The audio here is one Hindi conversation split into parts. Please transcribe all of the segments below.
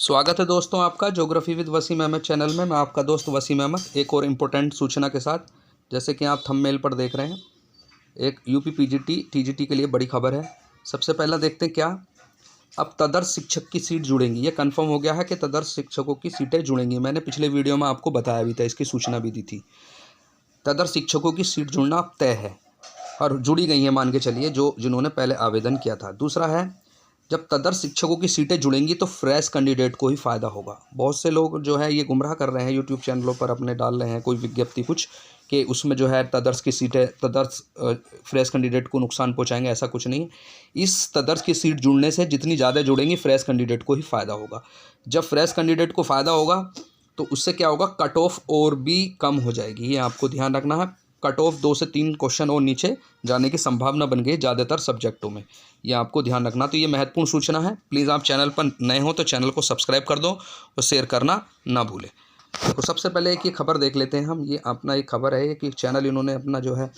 स्वागत है दोस्तों आपका geography with Wasim Ahmed channel में। मैं आपका दोस्त वसीम अहमद एक और इम्पोर्टेंट सूचना के साथ। जैसे कि आप थंबनेल पर देख रहे हैं, एक यूपी पीजीटी टीजीटी के लिए बड़ी खबर है। सबसे पहला देखते हैं क्या अब तदर्स शिक्षक की सीट जुड़ेंगी। ये कंफर्म हो गया है कि तदर्स शिक्षकों की सीटें जुड़ेंगी। मैंने पिछले वीडियो में आपको बताया भी था, इसकी सूचना भी दी थी। तदर्स शिक्षकों की सीट जुड़ना अब तय है और जुड़ी गई हैं, मान के चलिए, जिन्होंने पहले आवेदन किया था। दूसरा है, जब तदर्स शिक्षकों की सीटें जुड़ेंगी तो फ्रेश कैंडिडेट को ही फ़ायदा होगा। बहुत से लोग जो है ये गुमराह कर रहे हैं, यूट्यूब चैनलों पर अपने डाल रहे हैं कोई विज्ञप्ति कुछ कि उसमें जो है तदर्स की सीटें तदर्स फ्रेश कैंडिडेट को नुकसान पहुंचाएंगे। ऐसा कुछ नहीं। इस तदर्स की सीट जुड़ने से जितनी ज़्यादा जुड़ेंगी फ्रेश कैंडिडेट को ही फ़ायदा होगा। जब फ्रेश कैंडिडेट को फ़ायदा होगा तो उससे क्या होगा, कट ऑफ और भी कम हो जाएगी। ये आपको ध्यान रखना है। कट ऑफ 2 से 3 क्वेश्चन और नीचे जाने की संभावना बन गई ज़्यादातर सब्जेक्टों में। ये आपको ध्यान रखना। तो ये महत्वपूर्ण सूचना है। प्लीज़ आप चैनल पर नए हो तो चैनल को सब्सक्राइब कर दो और शेयर करना ना भूलें। तो सबसे पहले एक ये खबर देख लेते हैं हम। ये अपना एक खबर है कि चैनल इन्होंने अपना जो है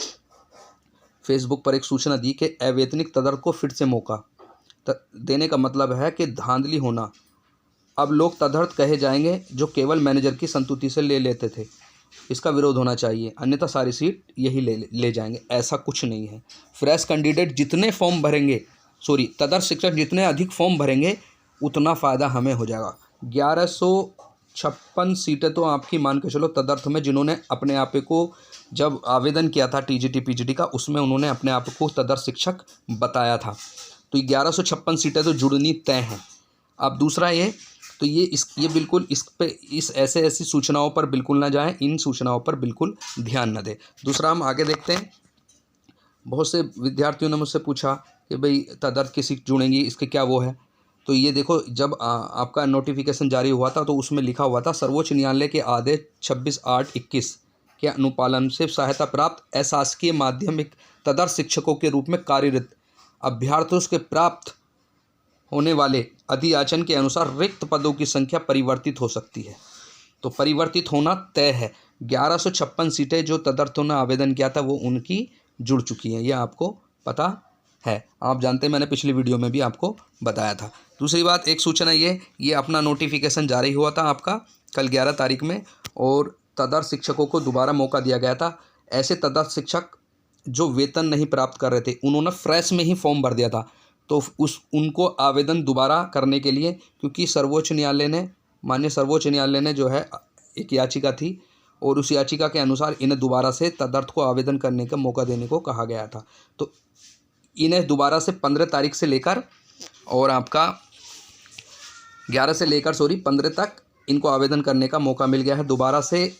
फेसबुक पर एक सूचना दी कि अवैतनिक तदर्स को फिर से मौका देने का मतलब है कि धांधली होना। अब लोग तदर्स कहे जाएंगे जो केवल मैनेजर की संतुष्टि से ले लेते थे। इसका विरोध होना चाहिए, अन्यथा सारी सीट यही ले जाएंगे। ऐसा कुछ नहीं है। फ्रेश कैंडिडेट जितने फॉर्म भरेंगे, तदर्स शिक्षक जितने अधिक फॉर्म भरेंगे उतना फ़ायदा हमें हो जाएगा। 1156 सीटें तो आपकी मान के चलो तदर्स में, जिन्होंने अपने आप को जब आवेदन किया था टीजीटी पीजीटी का, उसमें उन्होंने अपने आप को तदर्स शिक्षक बताया था। तो 1156 सीटें तो जुड़नी तय हैं। अब दूसरा ये, तो ये बिल्कुल इस ऐसी सूचनाओं पर बिल्कुल ना जाएं, इन सूचनाओं पर बिल्कुल ध्यान न दें। दूसरा हम आगे देखते हैं। बहुत से विद्यार्थियों ने मुझसे पूछा कि भाई तदर्स की सीट जुड़ेंगी, इसके क्या वो है। तो ये देखो, जब आपका नोटिफिकेशन जारी हुआ था तो उसमें लिखा हुआ था, सर्वोच्च न्यायालय के आदेश 26/8/21 के अनुपालन से सहायता प्राप्त अशासकीय माध्यमिक तदर्स शिक्षकों के रूप में कार्यरत अभ्यर्थियों के प्राप्त होने वाले अधियाचन के अनुसार रिक्त पदों की संख्या परिवर्तित हो सकती है। तो परिवर्तित होना तय है। 1156 सीटें जो तदर्थों ने आवेदन किया था वो उनकी जुड़ चुकी हैं। ये आपको पता है, आप जानते हैं, मैंने पिछली वीडियो में भी आपको बताया था। दूसरी बात, एक सूचना ये अपना नोटिफिकेशन जारी हुआ था आपका कल 11 तारीख में, और तदर्स शिक्षकों को दोबारा मौका दिया गया था। ऐसे तदर्स शिक्षक जो वेतन नहीं प्राप्त कर रहे थे, उन्होंने फ्रेश में ही फॉर्म भर दिया था, तो उनको आवेदन दोबारा करने के लिए, क्योंकि माननीय सर्वोच्च न्यायालय ने जो है एक याचिका थी और उस याचिका के अनुसार इन्हें दोबारा से तदर्स को आवेदन करने का मौका देने को कहा गया था। तो इन्हें दोबारा से 15 तारीख से लेकर और आपका 11 से लेकर 15 तक इनको आवेदन करने का मौका मिल गया है। दोबारा से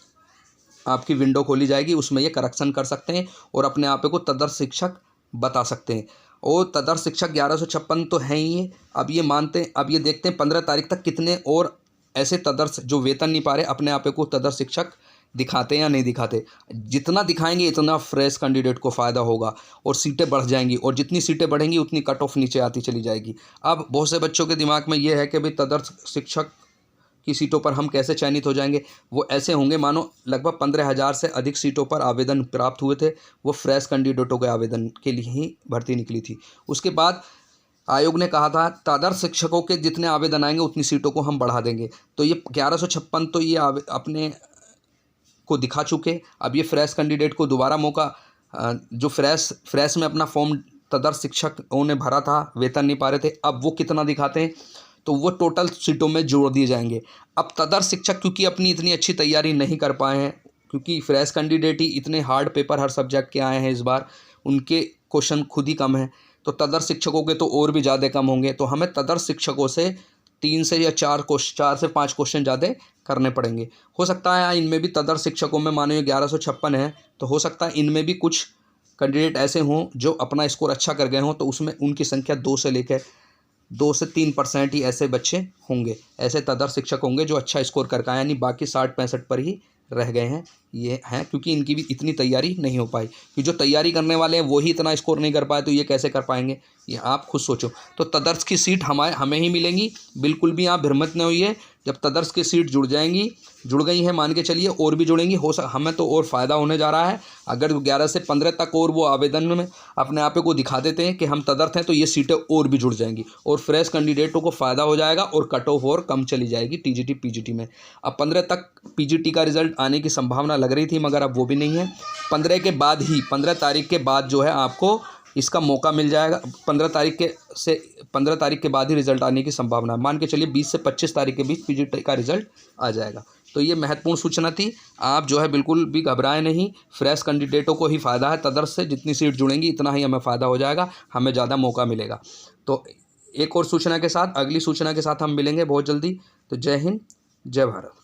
आपकी विंडो खोली जाएगी, उसमें ये करेक्शन कर सकते हैं और अपने आप को तदर्स शिक्षक बता सकते हैं। और तदर्स शिक्षक 1156 तो हैं ही। अब ये देखते हैं 15 तारीख तक कितने और ऐसे तदर्स जो वेतन नहीं पा रहे अपने आप को तदर्स शिक्षक दिखाते हैं या नहीं दिखाते। जितना दिखाएंगे इतना फ्रेश कैंडिडेट को फ़ायदा होगा और सीटें बढ़ जाएंगी, और जितनी सीटें बढ़ेंगी उतनी कट ऑफ नीचे आती चली जाएगी। अब बहुत से बच्चों के दिमाग में ये है कि भाई तदर्स शिक्षक की सीटों पर हम कैसे चयनित हो जाएंगे। वो ऐसे होंगे मानो लगभग 15,000 से अधिक सीटों पर आवेदन प्राप्त हुए थे, वो फ्रेश कैंडिडेटों के आवेदन के लिए ही भर्ती निकली थी। उसके बाद आयोग ने कहा था तदर्स शिक्षकों के जितने आवेदन आएंगे उतनी सीटों को हम बढ़ा देंगे। तो ये 1156 तो ये अपने को दिखा चुके। अब ये फ्रेश कैंडिडेट को दोबारा मौका, जो फ्रेश में अपना फॉर्म तदर्स शिक्षकों ने भरा था, वेतन नहीं पा रहे थे, अब वो कितना दिखाते हैं तो वो टोटल सीटों में जोड़ दिए जाएंगे। अब तदर्स शिक्षक क्योंकि अपनी इतनी अच्छी तैयारी नहीं कर पाए हैं, क्योंकि फ्रेश कैंडिडेट ही इतने हार्ड पेपर हर सब्जेक्ट के आए हैं इस बार, उनके क्वेश्चन खुद ही कम हैं, तो तदर्स शिक्षकों के तो और भी ज़्यादा कम होंगे। तो हमें तदर्स शिक्षकों से 3 से या 4 से 5 क्वेश्चन ज़्यादा करने पड़ेंगे। हो सकता है इनमें भी तदर्स शिक्षकों में मानो 1156 है, तो हो सकता है इनमें भी कुछ कैंडिडेट ऐसे हों जो अपना स्कोर अच्छा कर गए हों, तो उसमें उनकी संख्या 2 से 3% ही ऐसे बच्चे होंगे, ऐसे तदर्स शिक्षक होंगे जो अच्छा स्कोर करके आए, यानी बाकी 60-65 पर ही रह गए हैं। ये हैं क्योंकि इनकी भी इतनी तैयारी नहीं हो पाई, कि जो तैयारी करने वाले हैं वही इतना स्कोर नहीं कर पाए, तो ये कैसे कर पाएंगे, ये आप खुद सोचो। तो तदर्स की सीट हमें ही मिलेंगी, बिल्कुल भी आप भ्रमित नहीं होइए। जब तदर्स की सीट जुड़ गई हैं, मान के चलिए और भी जुड़ेंगी, हमें तो और फ़ायदा होने जा रहा है। अगर 11 से 15 तक और वो आवेदन में अपने आप को दिखा देते हैं कि हम तदर्थ हैं, तो ये सीटें और भी जुड़ जाएंगी और फ्रेश कैंडिडेटों को फ़ायदा हो जाएगा और कट ऑफ और कम चली जाएगी टीजीटी पीजीटी में। अब 15 तक पीजीटी का रिजल्ट आने की संभावना लग रही थी, मगर अब वो भी नहीं है। 15 के बाद ही 15 तारीख के बाद जो है आपको इसका मौका मिल जाएगा। 15 तारीख के बाद ही रिजल्ट आने की संभावना है। मान के चलिए 20 से 25 तारीख के बीच पीजीटी का रिजल्ट आ जाएगा। तो ये महत्वपूर्ण सूचना थी। आप जो है बिल्कुल भी घबराएं नहीं, फ्रेश कैंडिडेटों को ही फ़ायदा है। तदर्स से जितनी सीट जुड़ेंगी इतना ही हमें फ़ायदा हो जाएगा, हमें ज़्यादा मौका मिलेगा। तो एक और सूचना के साथ, अगली सूचना के साथ हम मिलेंगे बहुत जल्दी। तो जय हिंद, जय भारत।